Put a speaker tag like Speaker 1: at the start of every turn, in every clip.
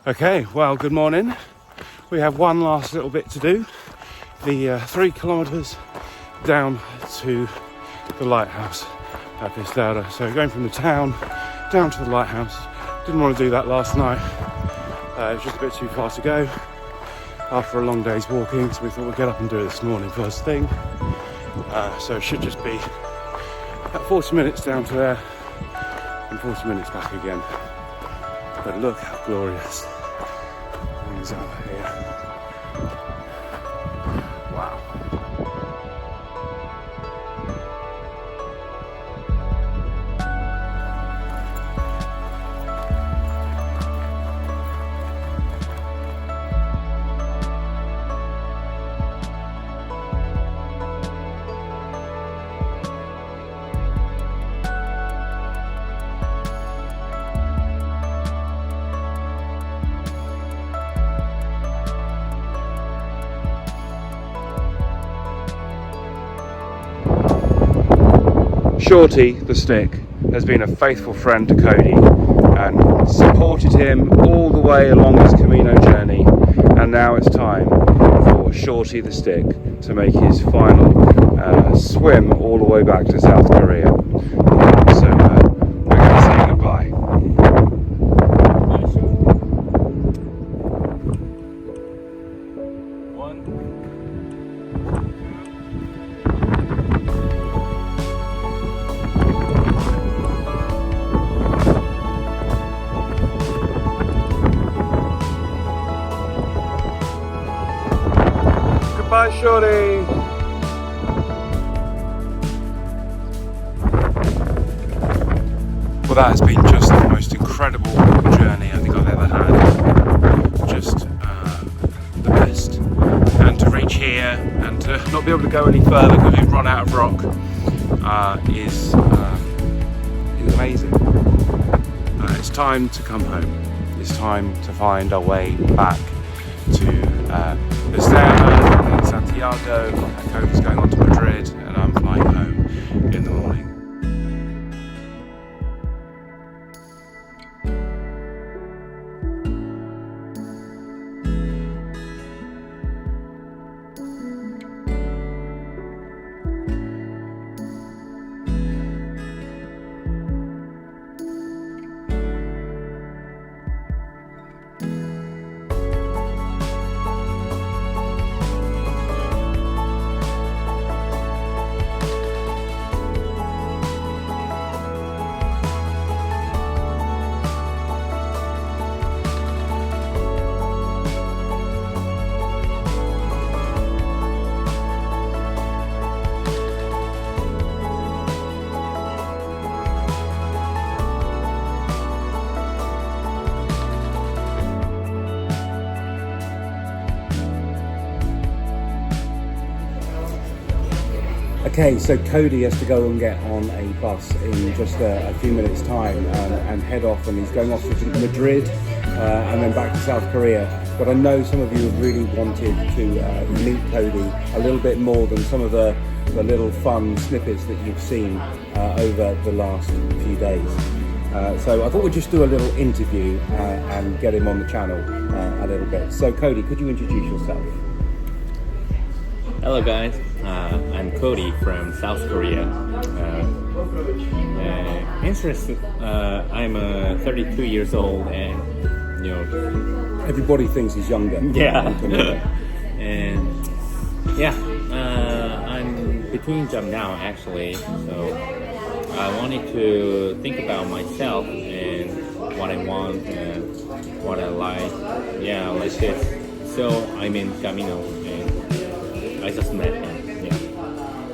Speaker 1: Okay, well, good morning. We have one last little bit to do. The 3 kilometres down to the lighthouse at Pistaura. So going from the town down to the lighthouse. Didn't want to do that last night. It was just a bit too far to go after a long day's walking, so we thought we'd get up and do it this morning first thing. So it should just be about 40 minutes down to there and 40 minutes back again. But look how glorious things are here. Wow. Shorty, the stick, has been a faithful friend to Cody and supported him all the way along his Camino journey, and now it's time for Shorty the stick to make his final swim all the way back to South Korea. So we're going to say goodbye. Bye, Shorty. Well, that has been just the most incredible journey I think I've ever had. Just the best. And to reach here and to not be able to go any further because we've run out of rock is amazing. It's time to come home. It's time to find our way back to Pistaura, Santiago. Cody's going on to Madrid, and I'm flying home in the morning. Okay, so Cody has to go and get on a bus in just a few minutes' time and head off, and he's going off to Madrid and then back to South Korea. But I know some of you have really wanted to meet Cody a little bit more than some of the little fun snippets that you've seen over the last few days. So I thought we'd just do a little interview and get him on the channel a little bit. So Cody, could you introduce yourself?
Speaker 2: Hello guys, I'm Cody from South Korea. I'm 32 years old, and
Speaker 1: everybody thinks he's younger.
Speaker 2: Yeah. And yeah, I'm between jobs now actually, so I wanted to think about myself and what I want and what I like. Yeah, like this. So I'm in Camino. I just met him, yeah.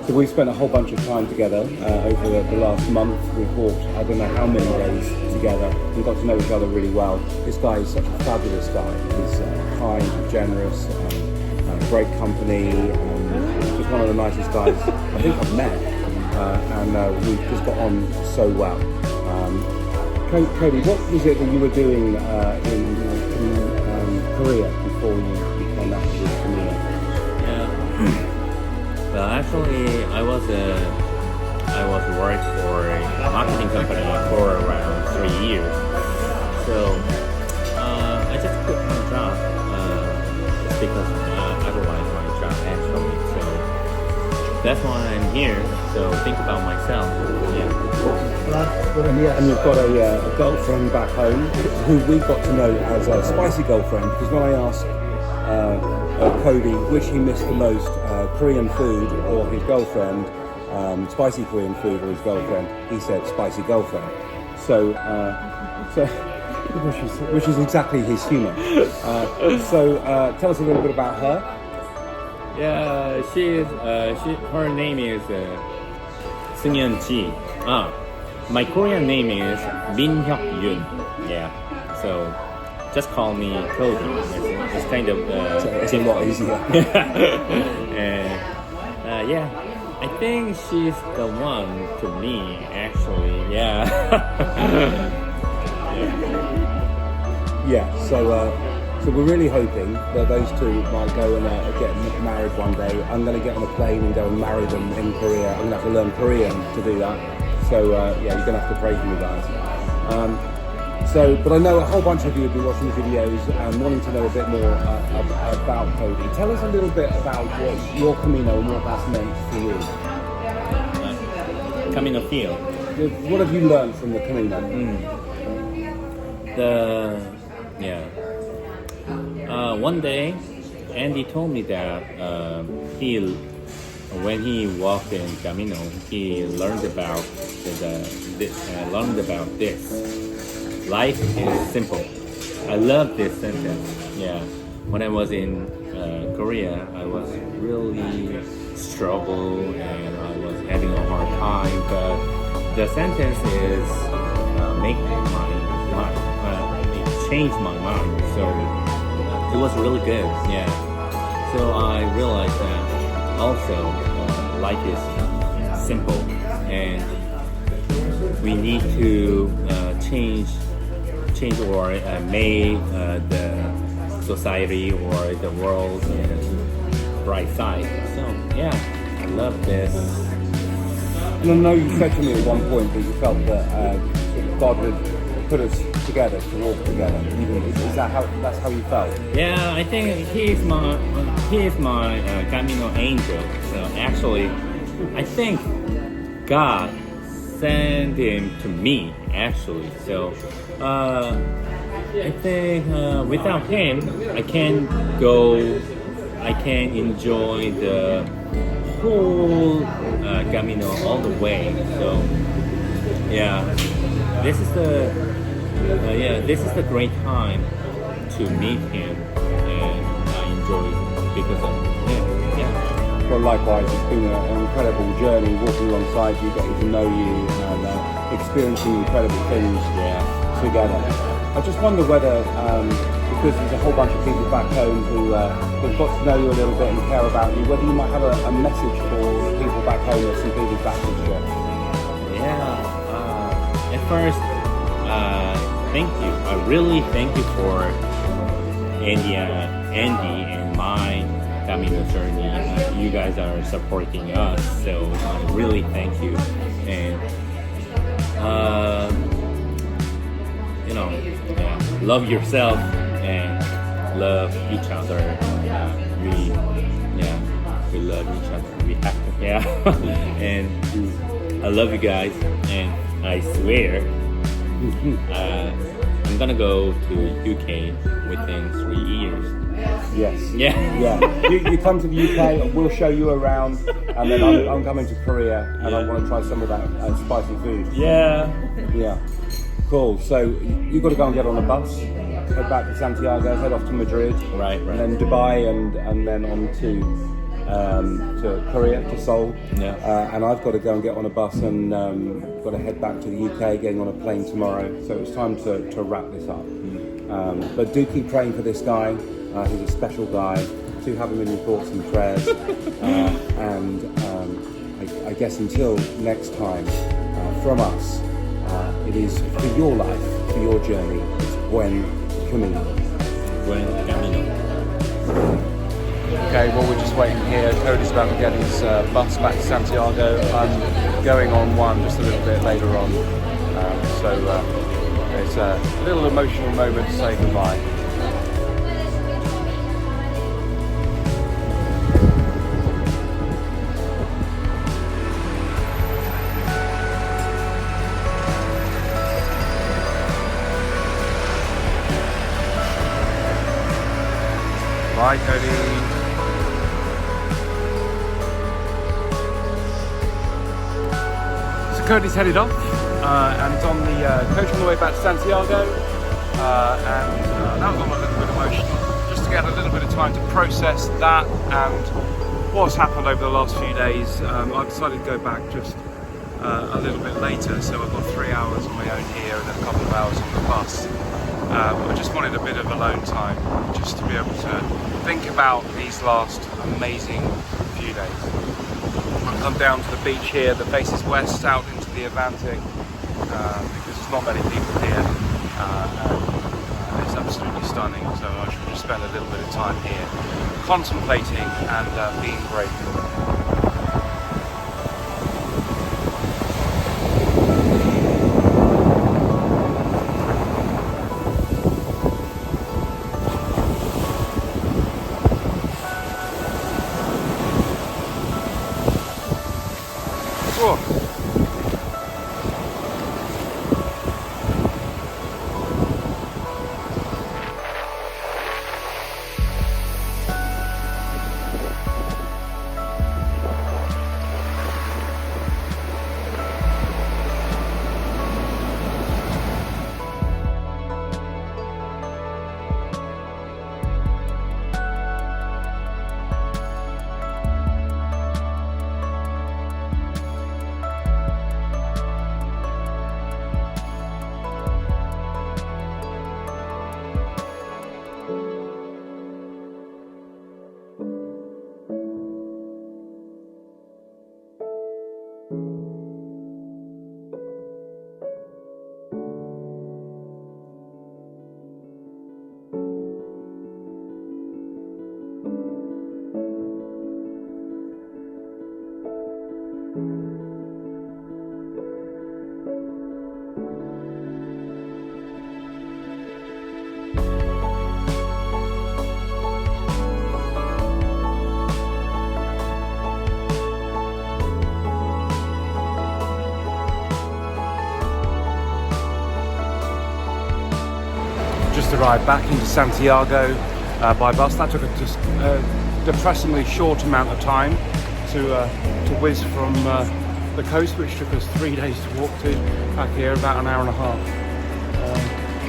Speaker 1: So we've spent a whole bunch of time together over the last month. We've walked I don't know how many days together and got to know each other really well. This guy is such a fabulous guy. He's kind, generous, great company, just one of the nicest guys I think I've met. And we've just got on so well. Cody, what was it that you were doing in Korea before you became active with Camino?
Speaker 2: Well, actually, I was working for a marketing company for around 3 years. So I just because otherwise my job actually. So that's why I'm here. So think about myself. Yeah.
Speaker 1: And you've got a girlfriend back home who we got to know as a spicy girlfriend, because when I asked Cody which he missed the most, Korean food or his girlfriend, spicy Korean food or his girlfriend, he said spicy girlfriend. So which is exactly his humour. So tell us a little bit about her.
Speaker 2: Yeah, her name is Seungyeon Ji. My Korean name is Min Hyuk Yoon. Yeah, so just call me Cody. It's kind of
Speaker 1: It's a lot easier.
Speaker 2: and yeah, I think she's the one to me actually. Yeah.
Speaker 1: Yeah, so we're really hoping that those two might go and get married one day. I'm going to get on a plane and go and marry them in Korea. I'm going to have to learn Korean to do that. So yeah, you're going to have to pray for me, guys. But I know a whole bunch of you have been watching the videos and wanting to know a bit more about Cody. Tell us a little bit about what your Camino and what that's meant for you.
Speaker 2: Camino Field.
Speaker 1: What have you learned from the Camino?
Speaker 2: One day, Andy told me that when he walked in Camino, he learned about this. Life is simple. I love this sentence. Yeah, when I was in Korea, I was really struggle and I was having a hard time. But the sentence is it changed my mind. So it was really good. Yeah. So I realized that also life is simple and we need to change or make the society or the world in bright side. So yeah, I love this.
Speaker 1: And I know you said to me at one point that you felt that God had put us together to walk together. Is that that's how you felt?
Speaker 2: Yeah, I think he is my Camino angel. So actually, I think God sent him to me. Actually, so I think without him, I can't enjoy the whole Camino all the way. So yeah, this is the great time to meet him, and I enjoy it because of him. Yeah.
Speaker 1: Well, likewise, it's been an incredible journey walking alongside you, getting to know you, and experiencing incredible things together. I just wonder whether, because there's a whole bunch of people back home who've got to know you a little bit and care about you, whether you might have a message for people back home at St. Peter's Baptist Church.
Speaker 2: Yeah. At first, thank you. I really thank you for Andy and my Camino journey. You guys are supporting us, so I really thank you. And love yourself and love each other. We love each other. We have to, and I love you guys, and I swear I'm gonna go to UK within 3 years.
Speaker 1: Yes.
Speaker 2: Yeah.
Speaker 1: Yeah. You come to the UK, we'll show you around, and then I'm coming to Korea, and I want to try some of that spicy food.
Speaker 2: Yeah.
Speaker 1: Yeah. Cool. So you've got to go and get on a bus, head back to Santiago, head off to Madrid,
Speaker 2: Right.
Speaker 1: and then Dubai, and then on to Korea, to Seoul.
Speaker 2: Yeah.
Speaker 1: And I've got to go and get on a bus and got to head back to the UK, getting on a plane tomorrow. So it's time to wrap this up. But do keep praying for this guy. He's a special guy. Do have him in your thoughts and prayers. I guess until next time, from us, it is for your life, for your journey. It's Buen Camino.
Speaker 2: Buen Camino.
Speaker 1: Okay, well, we're just waiting here. Cody's about to get his bus back to Santiago. I'm going on one just a little bit later on. It's a little emotional moment to say goodbye. Cody's headed off and it's on the coach on the way back to Santiago, and that was on a little bit emotional, just to get a little bit of time to process that and what's happened over the last few days. I decided to go back just a little bit later, so I've got 3 hours on my own here and then a couple of hours on the bus. I just wanted a bit of alone time, just to be able to think about these last amazing few days. I've come down to the beach here that faces west out into the Atlantic, because there's not many people here, and it's absolutely stunning, so I should just spend a little bit of time here contemplating and being grateful. Just arrived back into Santiago by bus. That took just a depressingly short amount of time to whiz from the coast, which took us 3 days to walk to back here, about an hour and a half.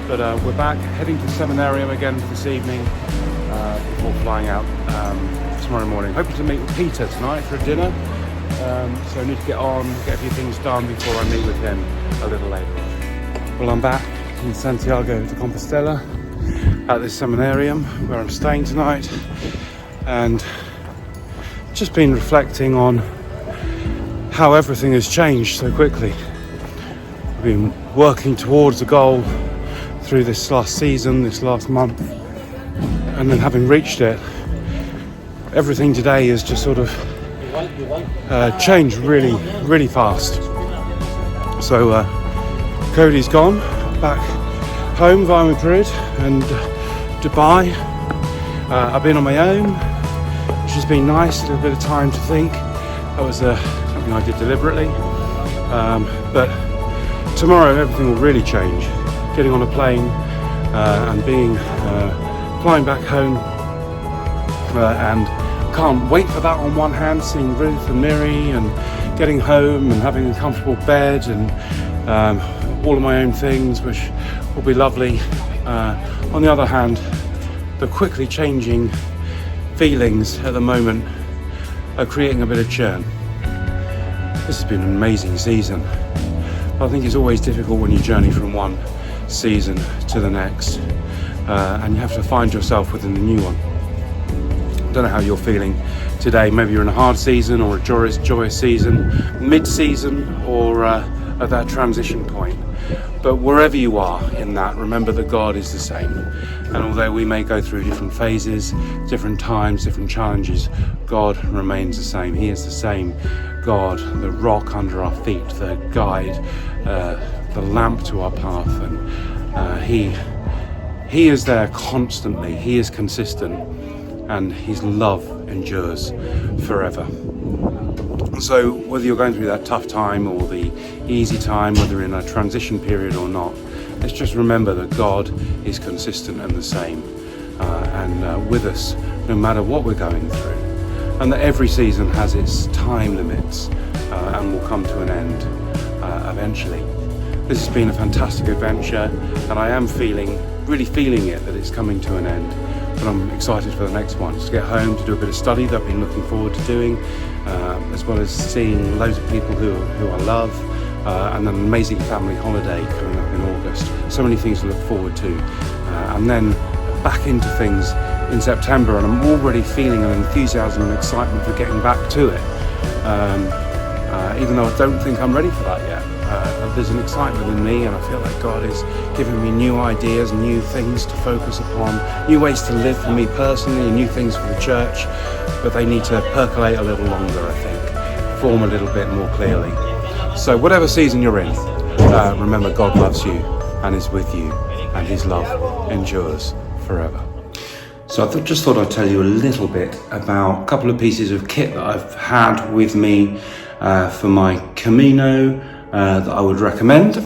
Speaker 1: But we're back, heading to Seminarium again for this evening before flying out tomorrow morning. Hoping to meet with Peter tonight for a dinner, so I need to get a few things done before I meet with him a little later. Well, I'm back in Santiago de Compostela at this seminarium where I'm staying tonight, and just been reflecting on how everything has changed so quickly. I've been working towards a goal through this last season, this last month, and then having reached it, everything today has just sort of changed really fast. So Cody's gone back home via Madrid and Dubai. I've been on my own, which has been nice, a little bit of time to think. That was something I did deliberately. But tomorrow everything will really change. Getting on a plane and flying back home, and can't wait for that on one hand, seeing Ruth and Miri and getting home and having a comfortable bed and all of my own things, which will be lovely. On the other hand, the quickly changing feelings at the moment are creating a bit of churn. This has been an amazing season. I think it's always difficult when you journey from one season to the next, and you have to find yourself within the new one. I don't know how you're feeling today. Maybe you're in a hard season or a joyous season, mid-season, or at that transition point. But wherever you are in that, remember that God is the same. And although we may go through different phases, different times, different challenges, God remains the same. He is the same God, the rock under our feet, the guide, the lamp to our path. And He is there constantly. He is consistent, and His love endures forever. So whether you're going through that tough time or the easy time, whether you're in a transition period or not, let's just remember that God is consistent and the same, and with us no matter what we're going through, and that every season has its time limits and will come to an end. eventually. This has been a fantastic adventure, and I am really feeling it, that it's coming to an end. But I'm excited for the next one, just to get home, to do a bit of study that I've been looking forward to doing, as well as seeing loads of people who I love, and an amazing family holiday coming up in August. So many things to look forward to, and then back into things in September, and I'm already feeling an enthusiasm and excitement for getting back to it, even though I don't think I'm ready for that yet. There's an excitement in me, and I feel like God is giving me new ideas, new things to focus upon, new ways to live for me personally, and new things for the church, but they need to percolate a little longer, I think, form a little bit more clearly. So whatever season you're in, remember God loves you and is with you, and his love endures forever. So I just thought I'd tell you a little bit about a couple of pieces of kit that I've had with me for my Camino that I would recommend.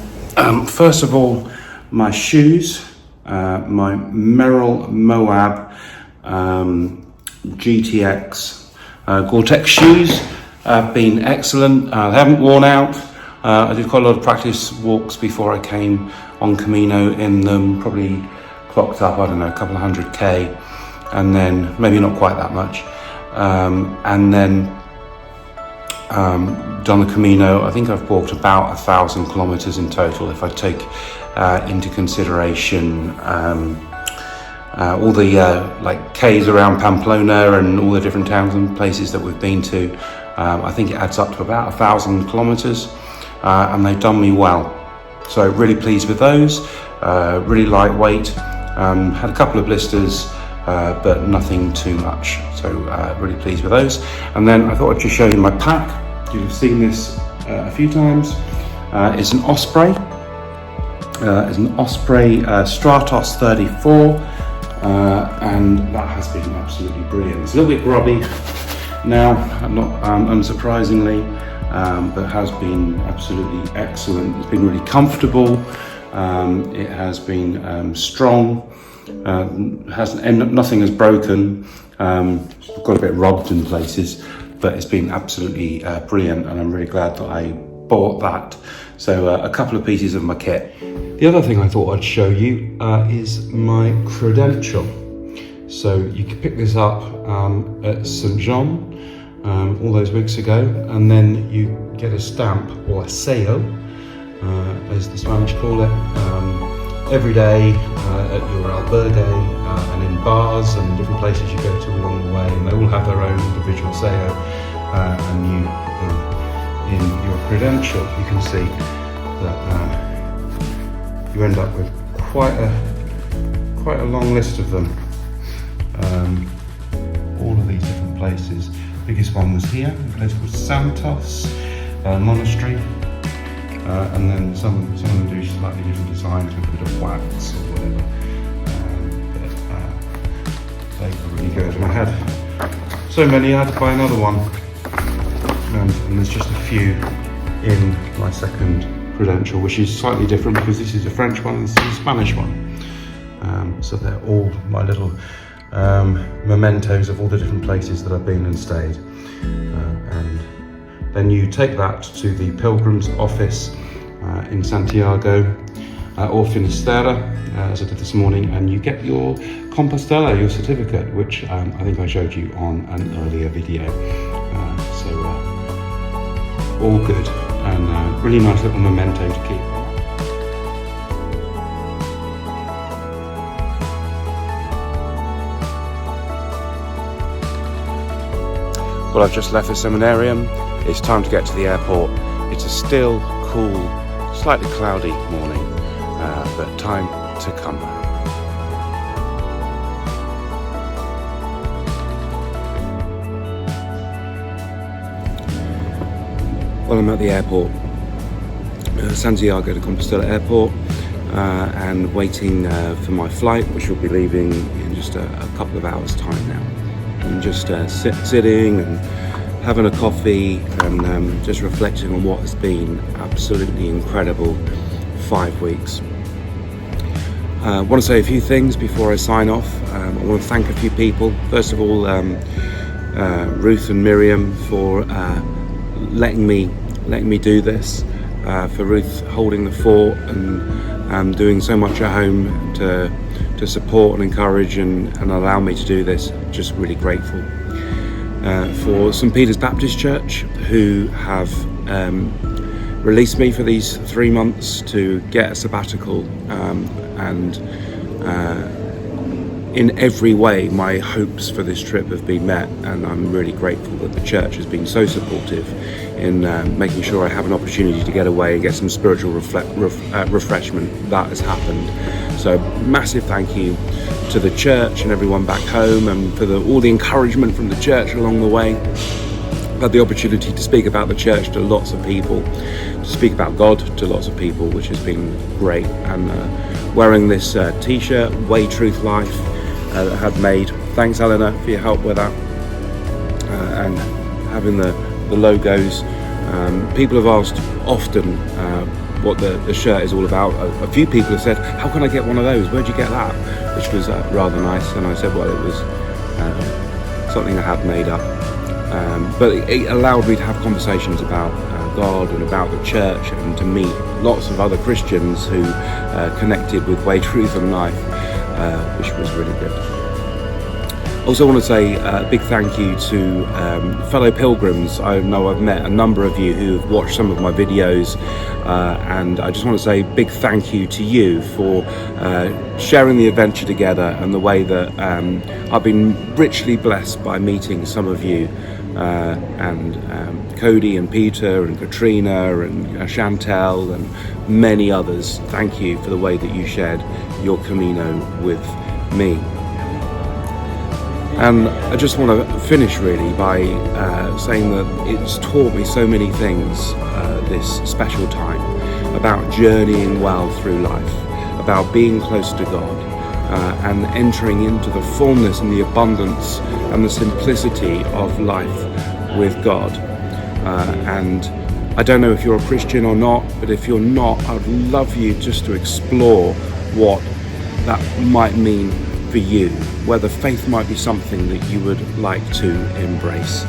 Speaker 1: First of all, my shoes, my Merrell Moab GTX Gore-Tex shoes have been excellent. They haven't worn out. I did quite a lot of practice walks before I came on Camino in them, probably clocked up, I don't know, a couple of 100k, and then maybe not quite that much, and then done the Camino. I think I've walked about 1,000 kilometers in total, if I take into consideration all the like K's around Pamplona and all the different towns and places that we've been to. I think it adds up to about 1,000 kilometers, and they've done me well. So really pleased with those, really lightweight, had a couple of blisters, but nothing too much. So really pleased with those. And then I thought I'd just show you my pack. You've seen this a few times. It's an Osprey. It's an Osprey Stratos 34, and that has been absolutely brilliant. It's a little bit grubby now, not unsurprisingly, but has been absolutely excellent. It's been really comfortable. It has been strong. Nothing has broken. Got a bit rubbed in places, but it's been absolutely brilliant, and I'm really glad that I bought that. So a couple of pieces of my kit. The other thing I thought I'd show you is my credential. So you can pick this up at St. John all those weeks ago, and then you get a stamp, or a sello, as the Spanish call it, every day at your albergue and in bars and different places you go to along the way, and they all have their own individual sello, and you in your credential you can see that you end up with quite a long list of them, all of these different places. The biggest one was here, a place called Santos Monastery, and then some of them do slightly different designs with a bit of wax or whatever, but they were really good. And I had so many, I had to buy another one, and there's just a few in my second credential, which is slightly different because this is a French one and this is a Spanish one. So they're all my little mementos of all the different places that I've been and stayed. And then you take that to the Pilgrim's office in Santiago or Finisterre, as I did this morning, and you get your Compostela, your certificate, which I think I showed you on an earlier video. All good, and really nice little memento to keep. Well, I've just left the seminarium. It's time to get to the airport. It's a still, cool, slightly cloudy morning, but time to come home. Well, I'm at the airport, Santiago de Compostela Airport, and waiting for my flight, which will be leaving in just a couple of hours' time now. I'm just sitting and having a coffee and just reflecting on what has been absolutely incredible 5 weeks. I want to say a few things before I sign off. I want to thank a few people. First of all, Ruth and Miriam for letting me do this. for Ruth holding the fort and doing so much at home to support and encourage and allow me to do this. Just really grateful. For St. Peter's Baptist Church, who have released me for these 3 months to get a sabbatical, and in every way my hopes for this trip have been met, and I'm really grateful that the church has been so supportive in making sure I have an opportunity to get away and get some spiritual refreshment. That has happened. So massive thank you to the church and everyone back home, and for all the encouragement from the church along the way. I've had the opportunity to speak about the church to lots of people, to speak about God to lots of people, which has been great. And wearing this t-shirt, Way Truth Life, that I had made. Thanks, Eleanor, for your help with that. And having the logos. People have asked often what the shirt is all about. A few people have said, how can I get one of those? Where'd you get that? Which was rather nice. And I said, well, it was something I had made up. But it allowed me to have conversations about God and about the church, and to meet lots of other Christians who connected with Way, Truth and Life, which was really good. Also want to say a big thank you to fellow pilgrims. I know I've met a number of you who have watched some of my videos, and I just want to say a big thank you to you for sharing the adventure together, and the way that I've been richly blessed by meeting some of you, and Cody and Peter and Katrina and Chantel and many others. Thank you for the way that you shared your Camino with me. And I just want to finish really by saying that it's taught me so many things, this special time, about journeying well through life, about being close to God, and entering into the fullness and the abundance and the simplicity of life with God. And I don't know if you're a Christian or not, but if you're not, I'd love you just to explore what that might mean for you, whether faith might be something that you would like to embrace.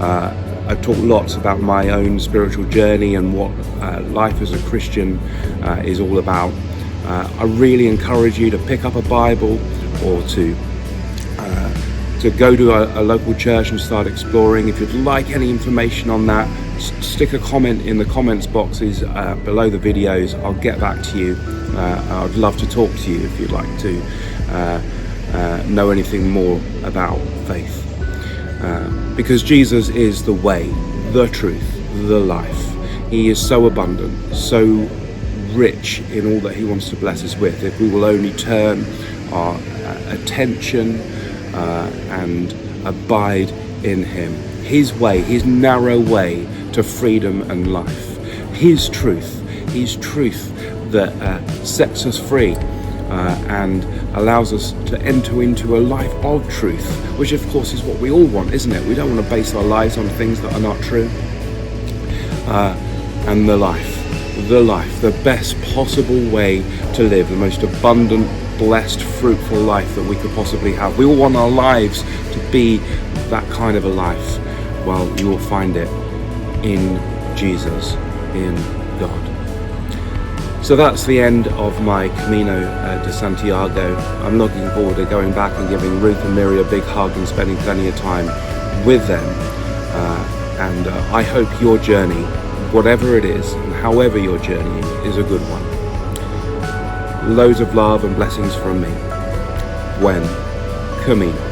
Speaker 1: I've talked lots about my own spiritual journey and what life as a Christian is all about. I really encourage you to pick up a Bible, or to go to a local church and start exploring. If you'd like any information on that, stick a comment in the comments boxes below the videos. I'll get back to you. I'd love to talk to you if you'd like to know anything more about faith, because Jesus is the way, the truth, the life. He is so abundant, so rich in all that he wants to bless us with, if we will only turn our attention and abide in him. His way, his narrow way to freedom and life. His truth that sets us free and allows us to enter into a life of truth, which of course is what we all want, isn't it? We don't want to base our lives on things that are not true. And the life, the best possible way to live, the most abundant, blessed, fruitful life that we could possibly have. We all want our lives to be that kind of a life. Well, you will find it in Jesus, in God. So that's the end of my Camino de Santiago. I'm looking forward to going back and giving Ruth and Miri a big hug and spending plenty of time with them. And I hope your journey, whatever it is, and however you're journeying, is a good one. Loads of love and blessings from me. When Camino.